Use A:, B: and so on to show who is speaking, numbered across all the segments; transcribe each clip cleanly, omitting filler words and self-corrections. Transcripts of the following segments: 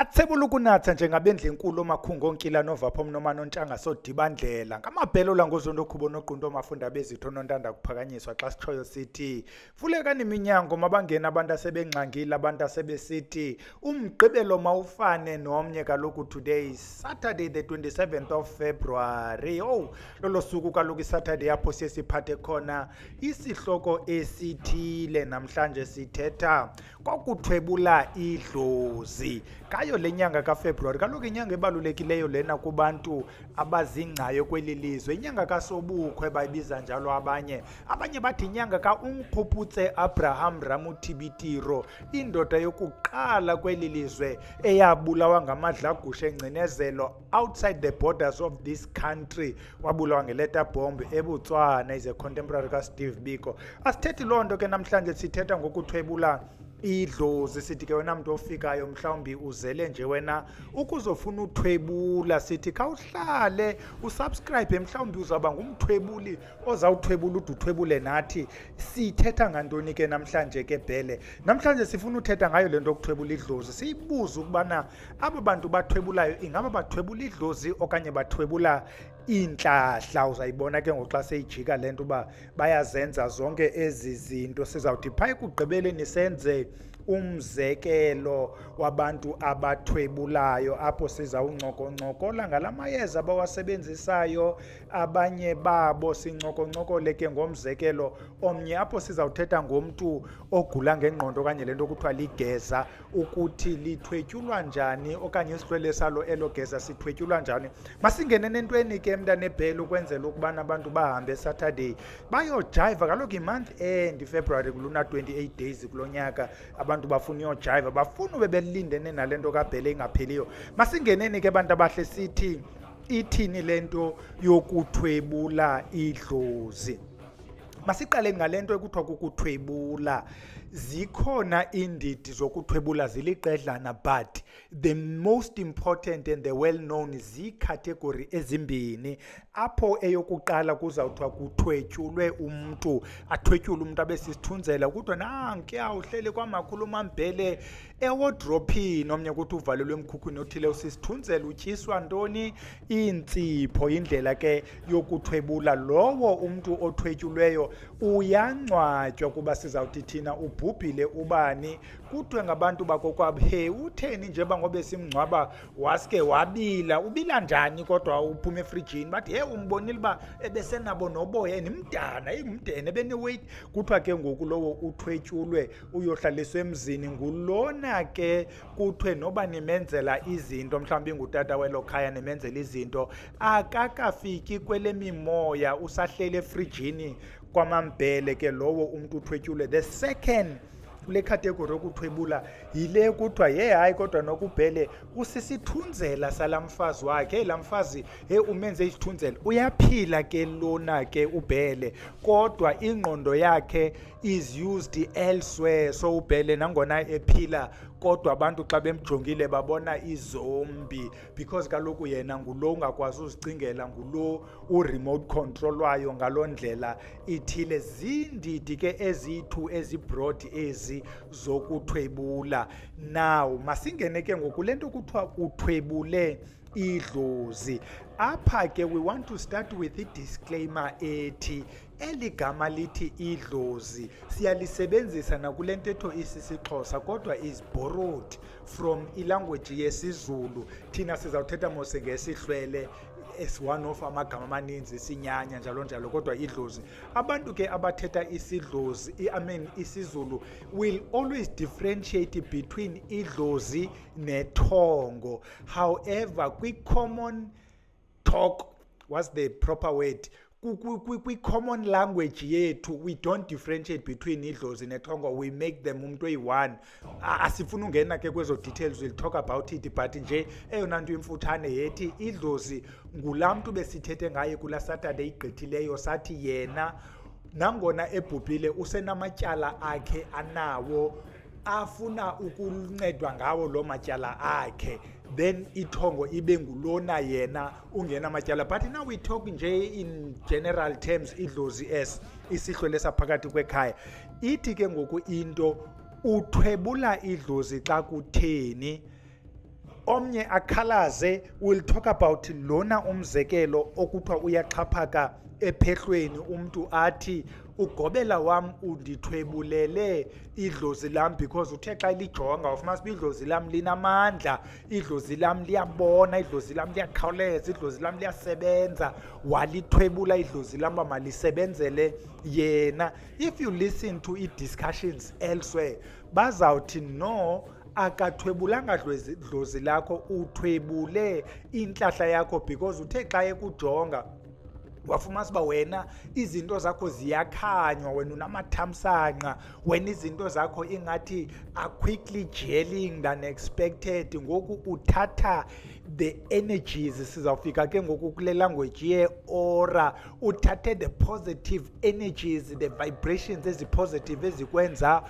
A: Bathwebula ukunatha njengabendla enkulu omakhungo onkila novapho mnoma nontshanga sodibandlela ngamabhelo la ngozondo khubo noqunto mafunda bezitho nontanda kuphakanyiswa xa sichoyo sithi vulekani iminyango mabangena abantu asebengxangile abantu asebesithi umgqibelo mawufane nomnye kaloku today Saturday the 27th of February lolo suku kaloku iSaturday apho siyesiphathe khona isihloko esithile namhlanje sithetha kokuthwebula idlozi ngayo lenyanga kaFebruary kaloku inyanga ebalulekileyo lena kubantu abazingcayo kweli lizwe inyanga kaSobukhwe bayibiza njalo abanye bathi inyanga kaUnkuphuputse Abraham Ramutibitiro indoda yokuqala kweli lizwe eyabulawa ngamadlagusha engcinezelo outside the borders of this country wabulawa ngeleta bomb eBotswana is a contemporary kaSteve Biko asithethi lonto ke namhlanje sithetha ngokuthwebula idlozi sithi ke wena muntu ofikayo mhlawumbi uzele nje wena ukuzofuna uthwebula sithi khawuhlale usubscribe mhlawumbi uzaba ngumthwebuli ozawuthwebula uthwebule nathi sithetha ngantoni ke namhlanje ke bhele namhlanje sifuna uthetha ngayo lento yokuthwebula idlozi siyibuza ukubana aba bantu bathwebulayo ingaba bathwebula idlozi okanye bathwebula inhlahla uzayibona ke ngoxa seyijika lento ba bayazenza zonke ezi zinto sizawuthi pha ekugqibeleni senze umzekelo wabantu abathwebulayo apho sizawuncokoncokola ngalamayeza abawasebenzisayo abanye babo sincokoncokole ke ngomzekelo omnye apho sizawuthetha ngomntu ogula ngengqondo okanye lento kuthiwa ligeza ukuthi lithwetyulwa njani okanye isihlwele salo elo geza sithwetyulwa njani masingene nentweni ke mntana ebhele ukwenzela ukubana abantu bahambe Saturday bayojiva kaloku imonth end February kuluna 28 days kulonyaka abantu bafuna uyojiva bafuna bebelindene nalento kabhele ingapheliyo masingeneni ke abantu abahle sithi ithini lento yokuthwebula idlozi masiqaleni ngalento ekuthiwa kukuthwebula zikhona indidi zokuthwebula ziliqedlana but the most important and the well known zii-category ezimbini apho eyokuqala kuzawuthiwa kuthwetyulwe umntu athwetyule umntu abesisithunzela kuthiwa nankuya uhleli kwamakhulu umambhele ewodrophini omnye kuthi uvalelwe emkhukhwini othile usisithunzela utyiswa ntoni iintsipho indlela ke yokuthwebula lowo umntu othwetyulweyo uyangcwatywa kuba sizawuthi thina ubhubhile ubani kuthiwe ngabantu bakokwabo he utheni njengoba ngobe simngcwaba waske wabila ubila njani kodwa uphuma efrijini bathi he umbonile uba ebesenabo noboya nimdana ingumdene beneweight kuthiwa ke ngoku lowo uthwetyulwe uyohlaliswa emzini ngulona ke kuthiwe noba nimenzela izinto mhlawumbi ngutata welo khaya nimenzela izinto akakafiki kwele mimoya usahlele efrijini kwamambhele ke lowo umntu uthwetyulwe the second kule category yokuthwebula yile kuthiwa hayi kodwa nokubhele usisithunzela salamfazi wakhe lamfazi umenze isithunzela uyaphila ke lona ke ubhele kodwa ingqondo yakhe is used elsewhere so ubhele nangona ephila kodwa abantu xa bemjongile babona izombi because kaloku yena ngulo ungakwazi uzicingela ngulo uremote control wayo ngaloo ndlela ithile zindidi ke ezi-2 ezibroad ezi zokuthwebula now masingene ke ngoku lento kuthiwa uthwebule idlozi apha ke we want to start with i-disclaimer ethi eligama lithi idlozi siyalisebenzisa nakule ntetho isisixhosa kodwa is borrowed from ilanguage yesiZulu thina sizawuthetha mose ngesihlwele as one of amagama amaninzi sinyanya njalo njalo kodwa idlozi abantu ke abathetha isidlozi isiZulu will always differentiate between idlozi nethongo however kwi-common talk what's the proper word kwi-common language yethu we don't differentiate between idlozi nethongo we make them umuntu oyi-one asifuna ungena ke kwezo details we'll talk about it but nje eyona nto imfutshane yethi idlozi ngulaa mntu besithethe ngaye kula Saturday igqithileyo sathi yena nangona ebhubhile usenamatyala akhe anawo afuna ukuncedwa ngawo lo matyala akhe then ithongo ibe ngulona yena ungena matyala but now we talk nje in general terms idlozi as isihlwele saphakathi kwekhaya ithi ke ngoku into uthwebula idlozi xa kutheni omnye akhalaze. We'll talk about lona umzekelo okuthiwa uyaxhaphaka ephehlweni, umntu athi ugobela wam undithwebulele idlozi lam, because uthe xa lijonga ufumanisa uba idlozi lam linamandla, idlozi lam liyabona, idlozi lam liyakhawuleza, idlozi lam liyasebenza, walithwebula idlozi lam uba malisebenzele yena. If you listen to i-discussions elsewhere, bazawuthi no, akathwebulanga dlozi lakho, uthwebule intlahla yakho, because uthe xa ekujonga wafumanisa uba wena izinto zakho ziyakhanywa, wena unamathamsanqa, wena izinto zakho ingathi are quickly gelling than expected. Ngoku uthatha the energies, sizawufika ke ngoku kule language ye-aura, uthathe the positive energies, the vibrations ezipositive ezikwenza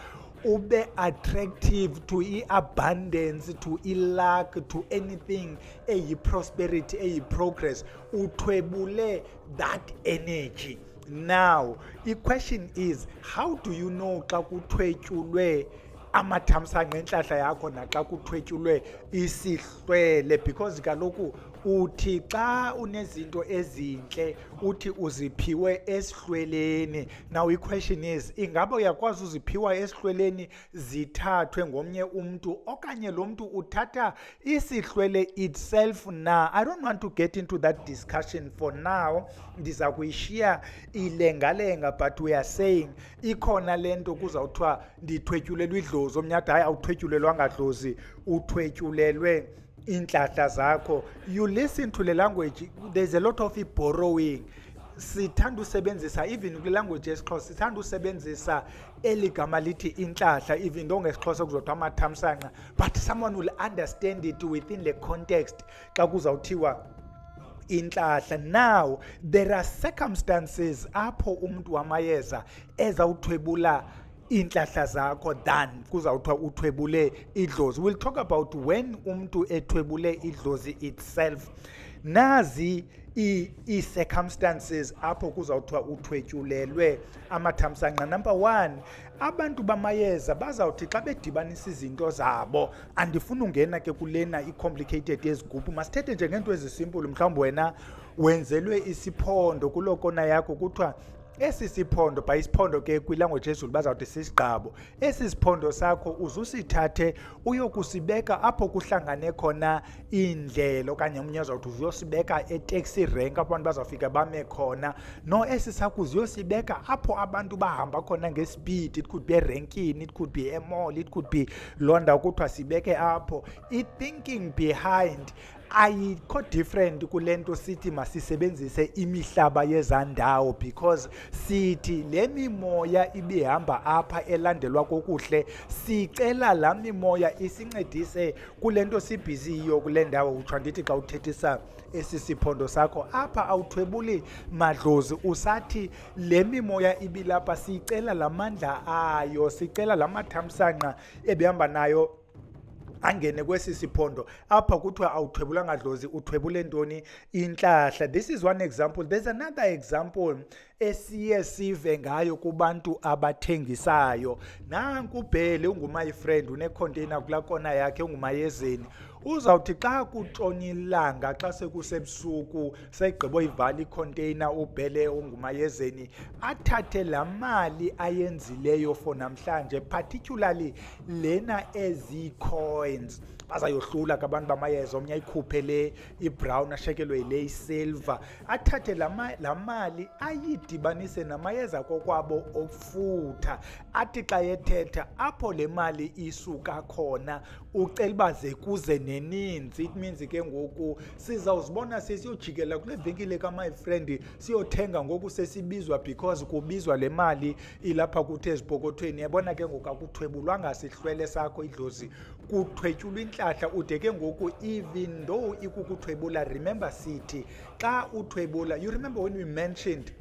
A: ube attractive to i-abundance, to i-luck, to anything eyi-prosperity, eyi-progress. Uthwebule that energy. Now the question is, how do you know xa kuthwetyulwe amathamsanqa entlahla yakho naxa kuthwetyulwe isihlwele? Because kaloku uthi xa unezinto ezintle uthi uziphiwe esihlweleni. Now i-question is, ingaba uyakwazi uziphiwa esihlweleni zithathwe ngomnye umntu, okanye lo mntu uthatha isihlwele itself na? I don't want to get into that discussion for now, ndiza kuyishiya ilengalenga, but we are saying ikhona le nto kuzawuthiwa ndithwetyulelwe idlozi, omnye athi hayi awuthwetyulelwanga dlozi, uthwetyulelwe intlahla zakho. You listen to the language, there's a lot of borrowing. Sithanda usebenzisa even kule language yesiXhosa, sithanda usebenzisa eli gama lithi intlahla, even though ngesixhosa kuzothiwa amathamsanqa, but someone will understand it within the context xa kuzawuthiwa intlahla. Now there are circumstances apho umntu wamayeza ezawuthwebula intlahla zakho than kuzawuthiwa uthwebule idlozi. We'll talk about when umntu ethwebule idlozi itself. Nazi i-circumstances apho kuzawuthiwa uthwetyulelwe amathamsanqa. Number one, abantu bamayeza bazawuthi xa bedibanisa izinto zabo, andifuna ungena ke kulena i-complicated yezigubhu, masithethe nje ngento ezisimpulu. Mhlawumbi wena wenzelwe isiphondo kuloo kona yakho, kuthiwa esi siphondo, by isiphondo ke kwilanguage yezulu bazawuthi sisigqabo, esi siphondo sakho uzusithathe uyokusibeka apho kuhlangane khona indlela, okanye umnye uzawuthi uziyosibeka etaxi rank apho abantu bazawufika bame khona. No, esi sakho uziyosibeka apho abantu bahamba khona ngespeed, it could be erenkini, it could be emall, it could be loo ndawo kuthiwa sibeke apho. I-thinking behind ayikho different kule nto sithi masisebenzise imihlaba yezandawo, because sithi le mimoya ibihamba apha elandelwa kokuhle, sicela laa mimoya isincedise kule nto sibhiziyo kule ndawo. Kuthiwa ndithi xa uthethisa esi siphondo sakho apha awuthwebuli madlozi, usathi le mimoya ibilapha sicela la mandla ayo, sicela la mathamsanqa ebihamba nayo angene kwesi siphondo. Apha kuthiwa awuthwebulanga dlozi, uthwebule ntoni? Intlahla. This is one example. There's another example esiye sive ngayo kubantu abathengisayo. Nanku ubhele ungumy friend, unecontainer kulaa kona yakhe, ungumayezeni. Uzawuthi xa kutshona ilanga, xa sekusebusuku, segqibo ivala icontainer, ubhele ungumayezeni athathe laa mali ayenzileyo for namhlanje, particularly lena ezi-coins. Bazayohlula ke abantu bamayeza, omnye ayikhuphe le ibrown ashekelwe yile isilver, athathe laa mali ayidibanise namayeza kokwabo ofutha. Athi xa yethetha apho le mali isuka khona ucela uba ze kuze neninzi. It means ke ngoku sizawuzibona sesiyojikela kule venkile ka-my friend siyothenga ngoku sesibizwa, because kubizwa le mali ilapha kuthi ezipokothweni. Yabona ke ngoku akuthwebulwanga sihlwele sakho idlozi, kuthwetyulwa intlahla. Ude ke ngoku even though ikukuthwebula, remember sithi xa uthwebula, you remember when we mentioned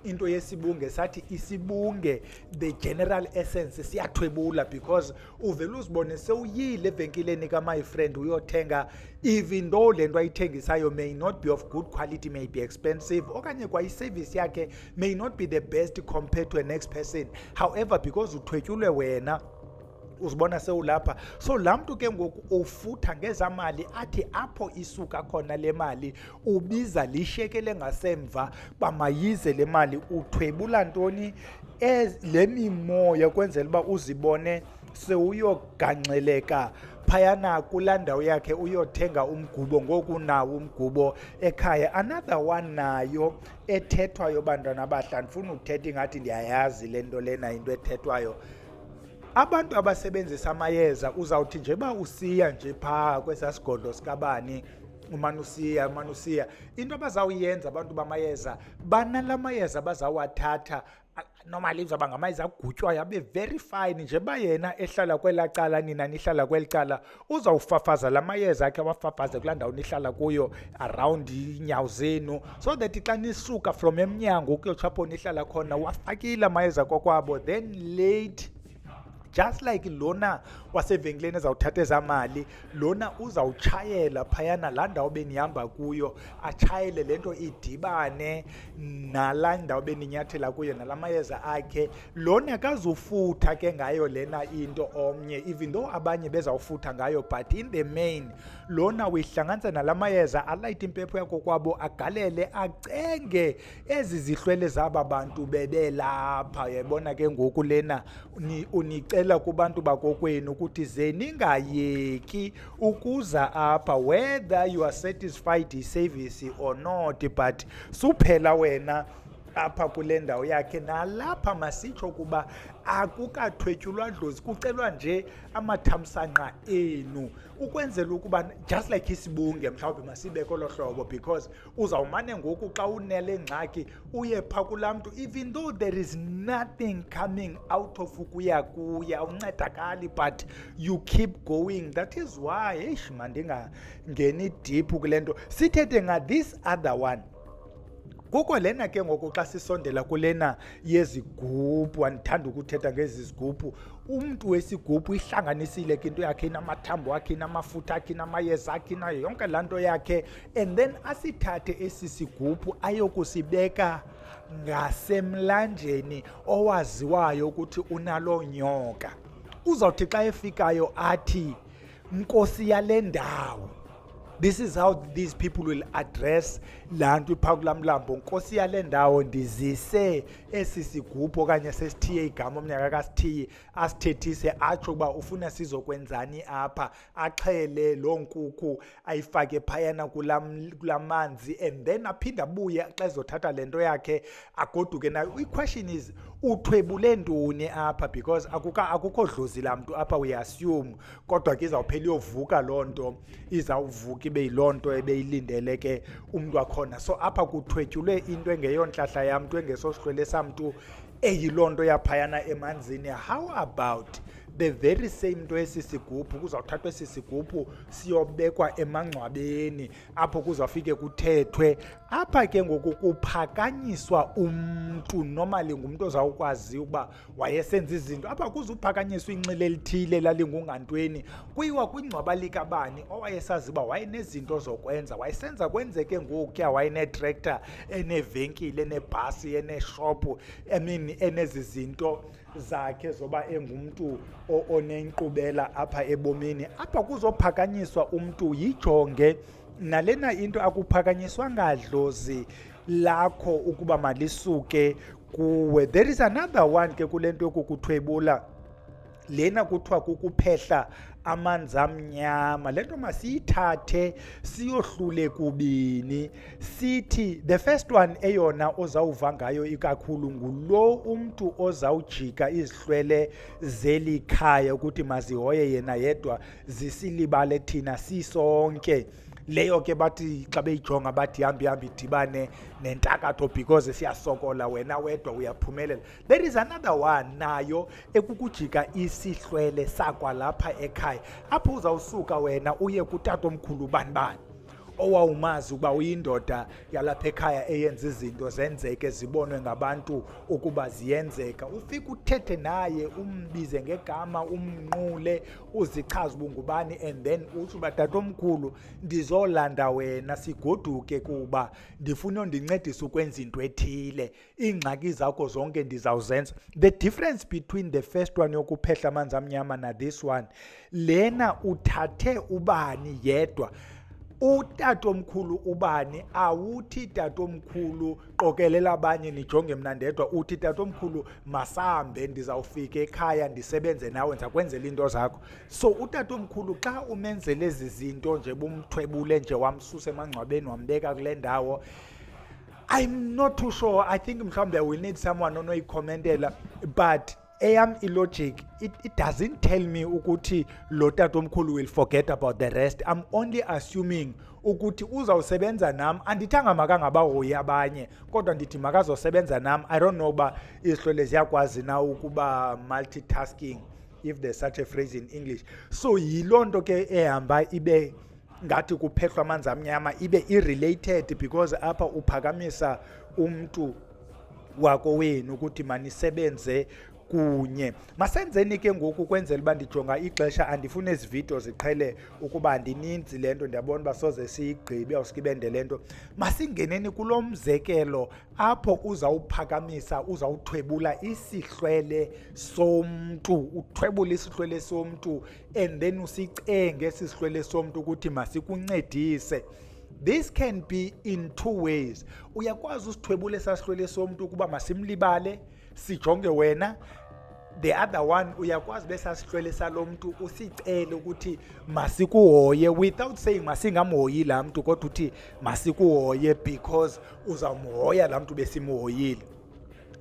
A: into yesibunge, sathi isibunge, the general essence siyathwebula, because uvele uzibone sewuyile evenkileni ka-my friend uyothenga, even though le nto ayithengisayo may not be of good quality, may be expensive, okanye kwa iservice yakhe may not be the best compared to a next person. However, because uthwetyulwe wena, uzibona sewulapha. So laa mntu ke ngoku ufutha ngezamali athi apho isuka khona le mali ubiza lishekele ngasemva bamayize le mali uthwebula ntoni le mimoya kwenzela uba uzibone sewuyoganxeleka phayana kulaa ndawo yakhe uyothenga umgubo ngoku nawo umgubo ekhaya. Another one nayo ethethwayo bantwana abahlanu, ndifuna ukuthetha ingathi ndiyayazi le nto lena into ethethwayo. Abantu abasebenzisa amayeza uzawuthi nje ba usiya nje phaa kwesaa sigodlo sikabani umane usiya, into abazawuyenza abantu bamayeza banala mayeza bazawathatha normally izawuba ngamayeza agutywayo abe very fine nje ba yena ehlala kwelaa cala nina nihlala kweli cala uzawufafaza la mayeza akhe awafafaze kulaa ndawo nihlala kuyo around iinyawo zenu, so that xa nisuka from emnyango ukuyotsho apho nihlala khona wafakile amayeza kokwabo. Then late just like lona wasevenkileni ezawuthatha ezaa mali, lona uzawutshayela phayana laa ndawo benihamba kuyo, atshayele le nto idibane nalaa ndawo beninyathela kuyo nala mayeza akhe. Lona kazufutha ke ngayo lena into omnye, even though abanye bezawufutha ngayo, but in the main lona uyihlanganisa nala mayeza, alayite impepho yakho kwabo, agalele, acenge ezi zihlwele zaba bantu bebelapha. Yabona ke ngoku lena unicela kubantu bakokwenu ukuthi ze ningayeki ukuza apha whether you are satisfied yi-service or not, but suphela wena apha kule ndawo yakhe. Nalapha masitsho ukuba akukathwetyulwa dlozi, kucelwa nje amathamsanqa enu ukwenzela ukuba just like isibunge mhlawumbi masibe kolo hlobo, because uzawumane ngoku xa unele ngxaki uye phaa kulaa mntu even though there is nothing coming out of ukuya kuya awuncedakali, but you keep going. That is why mandingangeni deep kule nto sithethe this other one. Kukho lena ke ngoku xa sisondela kulena yezigubhu, andithanda ukuthetha ngezi zigubhu. Umntu wesigubhu ihlanganisile ke into yakhe, inamathambo akhe, inamafutha akhe, inamayeza akhe, inayo yonke laa nto yakhe, and then asithathe esi sigubhu ayokusibeka ngasemlanjeni owaziwayo ukuthi unaloo nyoka. Uzawuthi xa efikayo athi, Nkosi yale ndawo. This is how these people will address laa nto iphaa kulaa mlambo. Nkosi yale ndawo, ndizise esi sigubhu okanye sesithiye igama omnyaka kasithiyi, asithethise atsho ukuba ufuna sizokwenzani apha, axhele loo nkukhu ayifake phayana kulaa manzi, and then aphinde abuye xa ezothatha le nto yakhe agoduke nayo. I-question is uthwebule ntoni apha, because akukho dlozi laa mntu apha, uyaassume, kodwa ke izawuphela iyovuka loo nto, izawuvuka ibe yiloo nto ebeyilindele ke umntu wakhona. So apha kuthwetyulwe into engeyontlahla yamntu, engesosihlwele samntu, eyiloo nto yaphayana emanzini. How about the very same nto esi sigubhu, kuzawuthathwa esi sigubhu siyobekwa emangcwabeni apho kuzawufike kuthethwe apha ke ngoku kuphakanyiswa umntu, normally ngumntu ozawukwazi ukuba wayesenza izinto apha, kuzuphakanyiswa inxile elithile lalingungantweni, kuyiwa kwingcwaba likabani owayesazi uba wayenezinto zokwenza, wayesenza kwenzeke ngokuya, wayenetrekta, enevenkile, enebhasi, eneshophu, enezi zinto zakhe zoba engumntu onenkqubela apha ebomini. Apha kuzophakanyiswa umntu, yijonge nalena into akuphakanyiswa ngadlozi lakho ukuba malisuke kuwe. There is another one ke kule nto yokuthwebula, lena kuthiwa kukuphehla amanzi amnyama. Le nto masiyithathe siyohlule kubini. Sithi the first one eyona ozawuva ngayo ikakhulu ngulo umntu ozawujika izihlwele zeli khaya ukuthi mazihoye yena yedwa, zisilibale thina sisonke. Leyo ke bathi xa beyijonga bathi hambi idibane nentakatho because siyasokola, wena wedwa uyaphumelela. There is another one nayo ekukujika isihlwele sakwalapha ekhaya, apho uzawusuka wena uye kutatomkhulu bani, owawumazi ukuba uyindoda yalapha ekhaya eyenza izinto zenzeke zibonwe ngabantu ukuba ziyenzeka, ufike uthethe naye umbize ngegama umnqule uzichaze ubungubani and then uthi uba tatomkhulu ndizolanda wena sigoduke kuba ndifuna undincedise ukwenza into ethile, iingxaki zakho zonke ndizawuzenza. The difference between the first one yokuphehla amanzi amnyama na this one, lena uthathe ubani yedwa. Utatomkhulu ubani awuthi tatomkhulu qokelela abanye nijonge mna ndedwa, uthi tatomkhulu masambe ndizawufika ekhaya ndisebenze nawe ndizakwenzela into zakho. So utatomkhulu xa umenzele ezi zinto nje bumthwebule nje wamsusa emangcwabeni wambeka kule ndawo, I'm not too sure. I think mhlawumbe we need someone onoyikhomentela, but eyam illogic, it doesn't tell me ukuthi lo tatomkhulu will forget about the rest. I'm only assuming ukuthi uzawusebenza nam, andithanga makangabahoyi abanye kodwa ndithi makazosebenza nam. I don't know uba izihlwele ziyakwazi na ukuba multitasking, if there's such a phrase in English. So yiloo nto ke ehamba ibe ngathi kuphehlwa amanzi amnyama ibe irelated, because apha uphakamisa umntu wako wenu ukuthi manisebenze kunye. Masenzeni ke ngoku kwenzela uba ndijonga ixesha, andifune ezi video ziqhele ukuba ndininzi le nto, ndiyabona uba soze siyigqibe awusikibende le nto. Masingeneni kulo mzekelo apho uzawuphakamisa, uzawuthwebula isihlwele somntu, uthwebula isihlwele somntu and then usicenge esi sihlwele somntu ukuthi masikuncedise. This can be in two ways. Uyakwazi usithwebula esasihlwele somntu ukuba masimlibale sijonge wena. The other one, uyakwazi besasihlwele salomntu usicele ukuthi masikuhoye without saying masingamhoyi la mntu, kodwa uthi masikuhoye because uzamhoya la mntu besimhoyile.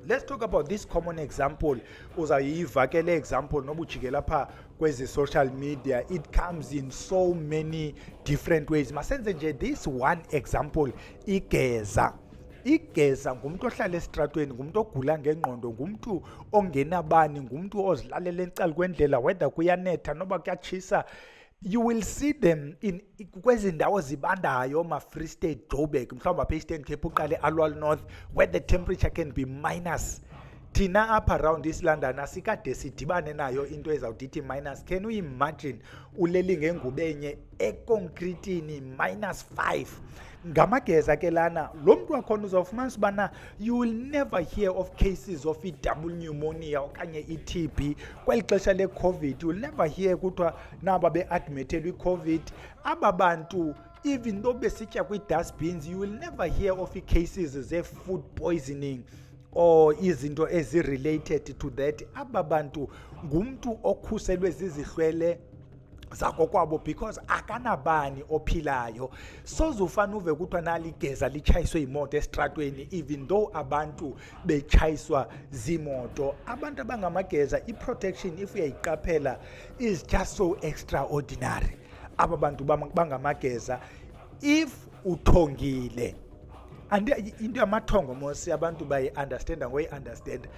A: Let's talk about this common example. Uzayiva ke le example noba ujike lapha kwezi social media. It comes in so many different ways. Masenze nje this one example, igeza. Igeza ngumuntu ohlala esitratweni, ngumuntu ogula ngengqondo, ngumuntu ongenabani, ngumuntu ozilalela encali kwendlela whether kuyanetha noba kuyatshisa. You will see them in kwezi ndawo zibandayo, ma-Free State, Joburg, mhlawumbe apha e-Eastern Cape uqale Alwal North, where the temperature can be minus. Thina apha around East London asikade sidibane nayo into ezawudithi minus. Can you imagine uleli ngengubo enye ekonkritini -5? Ngamageza ke lana lo mntu wakhona uzawufumanisa ubana you will never hear of cases of i-double pneumonia okanye i-TB kweli xesha le-COVID. You will never hear kuthiwa naba be-admitted i-COVID. Aba bantu even though besitya kwii-dustbins, you will never hear of i-cases ze-food poisoning or izinto ezi-related to that. Aba bantu ngumntu okhuselwe zizihlwele zako kwabo because akanabani ophilayo. Sozufana uve kuthiwa naligeza litshayiswe imoto esitratweni even though abantu betshayiswa zimoto. Abantu abangamageza, i-protection if uyayiqaphela is just so extraordinary. Aba bantu bangamageza, if uthongile, and into yamathongo mose abantu bayi-understanda ngoyi-understand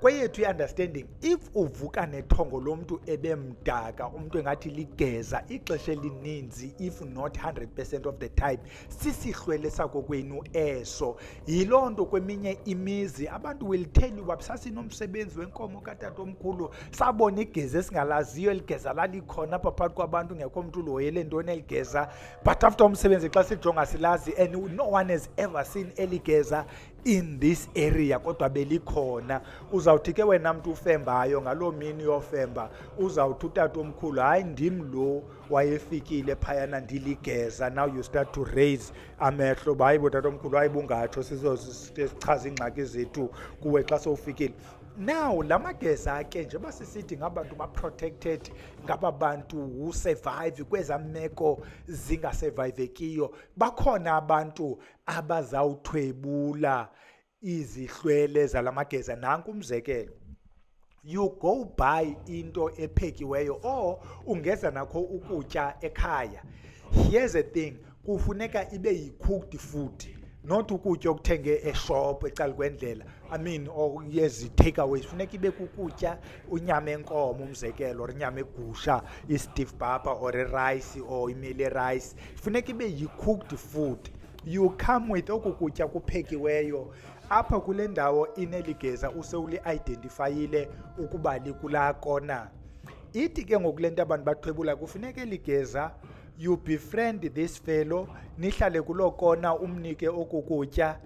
A: kweyethu i-understanding, if uvuka nethongo lomntu ebemdaka, umntu engathi ligeza ixesha elininzi, if not 100% of the time, sisihlwele sako kwenu eso. Yiloo nto kweminye imizi abantu will tell you uba sasinomsebenzi wenkomo katatomkhulu, sabona igeza esingalaziyo, eligeza lalikhona apha phakathi kwabantu, ngekho mntu uloyele ntoni eligeza, but after umsebenzi xa sijonga silazi and no one has ever seen eligeza in this area kodwa belikhona. Uzawuthi ke wena mntu ufembayo ngaloo mini yofemba uzawuthi utatomkhulu hayi ndim lo wayefikile phayana ndiligeza. Now you start to raise amehlo, hayi bo tatomkhulu, hayi bungatsho sichaza iingxaki zethu kuwe xa sowufikile. Now lamageza ke njengoba sisithi ngabantu ba-protected, ngaba bantu who survive kwezameko zingasurvivekiyo, bakhona abantu abazawuthwebula izihlwele zalamageza. Nanku umzekelo, you go buy into ephekiweyo or ungeza nakho ukutya ekhaya. Here's the thing, kufuneka ibe yi-cooked food, not ukutya okuthenge eshop ecala kwendlela. or yezi takeaways funeka ibe kukutya unyama enkomo umzekelo or inyama egusha i-stiff papa or rice or imile rice funeka ibe yi-cooked food. You come with oku kutya kuphekiweyo apha kule ndawo ineligeza usewuli-identifayile ukuba likulaa kona. Ithi ke ngokule nto abantu bathwebula kufuneka ligeza you befriend this fellow nihlale kuloo kona umnike oku kutya.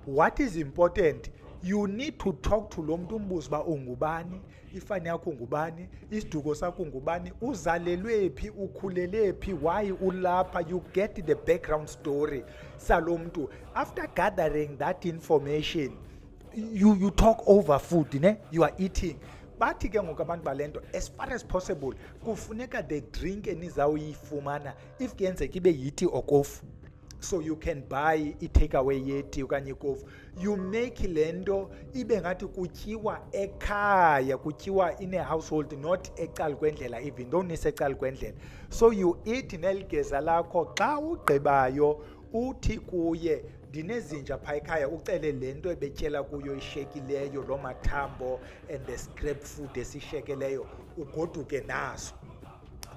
A: What is important, you need to talk to lo mntu umbuze uba ungubani, ifani yakho ngubani, isiduko sakho ngubani, uzalelwe phi, ukhulele phi, why ulapha. You get the background story salo mntu. After gathering that information, you talk over food, ne? You are eating. Bathi ke ngoku abantu balento as far as possible kufuneka the drink enizawuyifumana if kuyenzeka ibe yiti or kofu, so you can buy i-takeaway yeti okanye ikofu. You make le nto ibe ngathi kutyiwa ekhaya, kutyiwa in a household, not ecala kwendlela, even though nisecala kwendlela. So you eat neligeza lakho. Xa ugqibayo uthi kuye ndinezinja phaa ekhaya, ucele le nto ebetyela kuyo ishekileyo, loo mathambo and the scrap food esishekeleyo, ugoduke naso.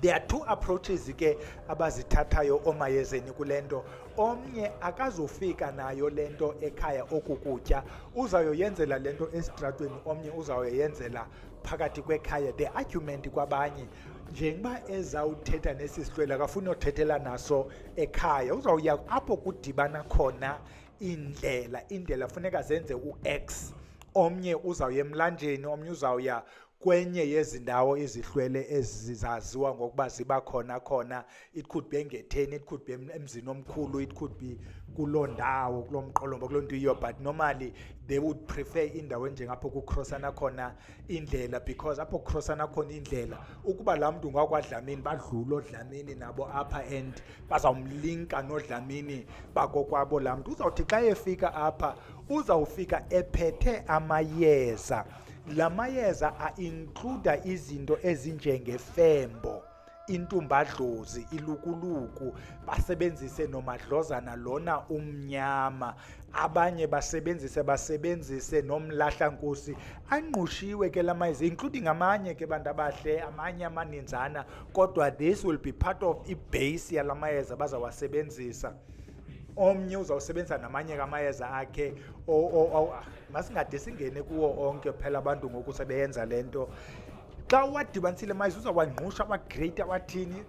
A: There are two approaches ke abazithathayo omayezeni kule nto. Omnye akazofika nayo le nto ekhaya oku kutya, uzawuyoyenzela le nto esitratweni, omnye uzawuyoyenzela phakathi kwekhaya. The argument kwabanye njengoba ezawuthetha nesi sihlwele akafuni uthethela naso ekhaya, uzawuya apho kudibana khona indlela funeka zenze u-X. Omnye uzawuya emlanjeni, omnye uzawuya kwenye yezindawo izihlwele ezizaziwa ngokuba ziba khona. It could be engetheni, it could be emzini omkhulu, it could be kuloo ndawo, kuloo mqolomba, kuloo nto yiyo. But normally they would prefer indawo enjengapho kucrossana khona indlela, because apho kucrossana khona indlela ukuba laa mntu ngakwadlamini badlula odlamini nabo apha and bazawumlinka nodlamini bakokwabo laa mntu. Uzawuthi xa efika apha uzawufika ephethe amayeza. La mayeza a-includa izinto ezinjengefembo, intumbadlozi, ilukuluku, basebenzise nomadlozana lona umnyama, abanye basebenzise nomlahlankosi. Anqushiwe ke la mayeza, including amanye ke bantu abahle, amanye amaninzana, kodwa this will be part of ibase yala mayeza bazawasebenzisa. Omnye uzawusebenza namanye kamayeza akhe masingade singene kuwo onke phela abantu ngoku sebeyenza lento. Xa wadibanisile mayeza uzawangqusha wagrate wathini,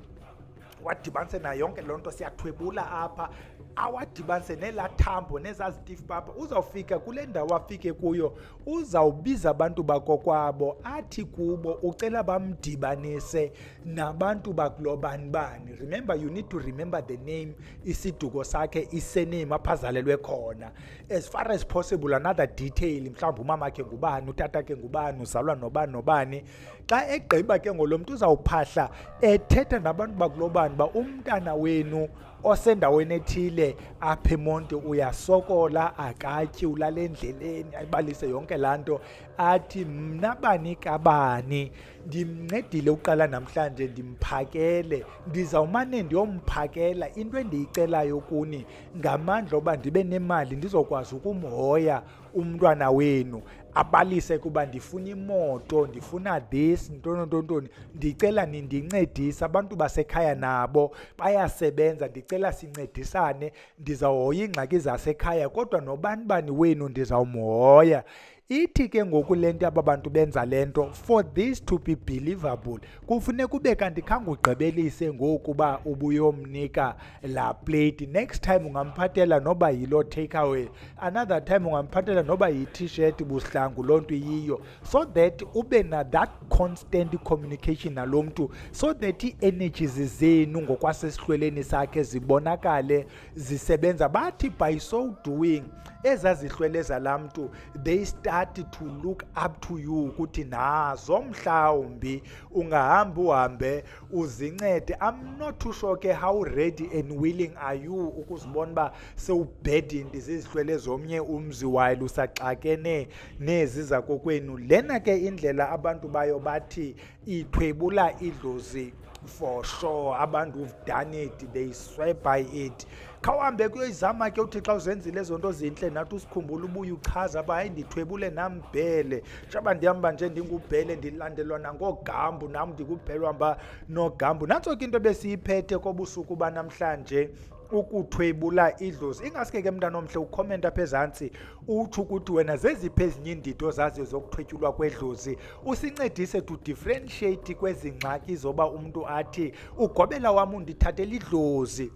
A: wadibanise nayo yonke loo nto siyathwebula apha, awadibanise nelaa thambo nezazitifu papa. Uzawufika kule ndawo afike kuyo, uzawubiza abantu bakokwabo athi kubo ucela bamdibanise nabantu bakulobani. Remember, you need to remember the name, isiduko sakhe, isename apha azalelwe khona. As far as possible another detail, mhlawumbi umama ke ngubani, utata ke ngubani, uzalwa nobani. Xa egqiba ke ngolo mntu uzawuphahla ethetha nabantu bakulobani ba umntana wenu osendaweni ethile apha emonti uyasokola, akatyi, ulala endleleni, ayibalise yonke laa nto. Athi mna bani kabani ndimncedile uqala namhlanje, ndimphakele, ndizawumane ndiyomphakela. Into endiyicelayo kuni ngamandla oba ndibe nemali ndizokwazi ukumhoya umntwana wenu. Abalise kuba ndifuna imoto, ndifuna this, ntoni, ndicela nindincedise. Abantu basekhaya nabo bayasebenza, ndicela sincedisane, ndizawuhoya iingxaki zasekhaya, kodwa nobani wenu ndizawumhoya. Ithi ke ngoku le nto aba bantu benza le nto, for this to be believable kufuneka ube kanti khange ugqibelise ngoku uba ubuyomnika laa plate. Next time ungamphathela noba yiloo takeaway, another time ungamphathela noba yi-t-shirt buhlangu, loo nto yiyo, so that ube na that constant communication nalo mntu, so that ii-energies zenu ngokwasesihlweleni sakhe zibonakale zisebenza. Bathi by so doing ezazihlwele zalaa mntu they start to look up to you ukuthi nazo mhlawumbi ungahamba uhambe uzincede. I'm not too sure ke how ready and willing are you ukuzibona uba sewubhedinti zizihlwele zomnye umzi while usaxakene nezi zakokwenu. Lena ke indlela abantu bayo bathi ithwebula idlozi for sure. Abantu who've done it, they swear by it. khawuhambe kuyoyizama ke uthi xa uzenzile lezo nto zintle nathi usikhumbule ubuye uchaza uba hayi ndithwebule nam bhele shaba ndihamba nje ndingubhele ndilandelwa nangogambu nam ndikubhele uhamba nogambu. Nantso ke into besiyiphethe kobusuku banamhlanje, ukuthwebula idlozi. Ingaske ke mntana omhle ukhomenta apha ezantsi utsho ukuthi wena zeziphi ezinye iindidi ozaziyo zokuthwetyulwa kwedlozi, usincedise to differentiate kwezi ngxaki zoba umntu athi ugobela wam undithathela idlozi.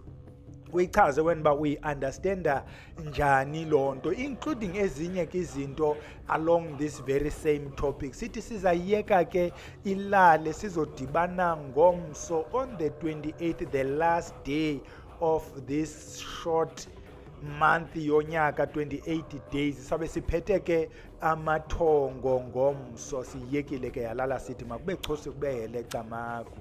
A: Uyichaze wena uba uyi-understanda njani loo nto, including ezinye ke izinto along this very same topic. Sithi sizayiyeka ke ilale sizodibana ngomso on the 28th, the last day of this short month yonyaka, 28 days. Sabe siphethe ke amathongo ngomso, siyekile ke yalala sithi makube chosi kube hele camagu.